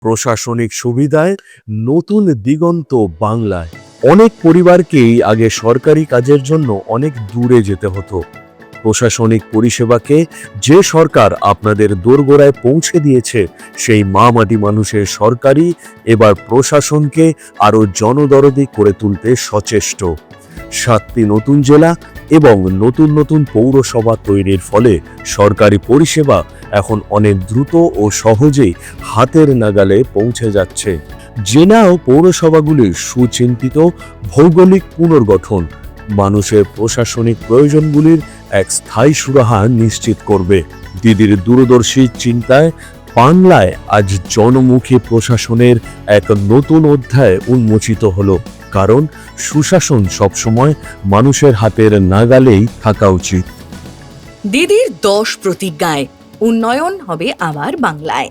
প্রশাসনিক সুবিধায় নতুন দিগন্ত বাংলায়। অনেক পরিবারকেই আগে সরকারি কাজের জন্য অনেক দূরে যেতে হতো। প্রশাসনিক পরিষেবাকে যে সরকার আপনাদের দোরগোড়ায় পৌঁছে দিয়েছে, সেই মা মাটি মানুষের সরকারই এবার প্রশাসনকে আরও জনদরদি করে তুলতে সচেষ্ট। 7টি নতুন জেলা এবং নতুন নতুন পৌরসভা তৈরির ফলে সরকারি পরিষেবা এখন অনেক দ্রুত ও সহজেই হাতের নাগালে পৌঁছে যাচ্ছে। জেলা ও পৌরসভাগুলির সুচিন্তিত ভৌগোলিক পুনর্গঠন মানুষের প্রশাসনিক প্রয়োজনগুলির এক স্থায়ী সুরাহা নিশ্চিত করবে। দিদির দূরদর্শী চিন্তায় বাংলায় আজ জনমুখী প্রশাসনের এক নতুন অধ্যায় উন্মোচিত হলো। কারণ সুশাসন সবসময় মানুষের হাতের নাগালেই থাকা উচিত। দিদির 10 প্রতিজ্ঞায় উন্নয়ন হবে আবার বাংলায়।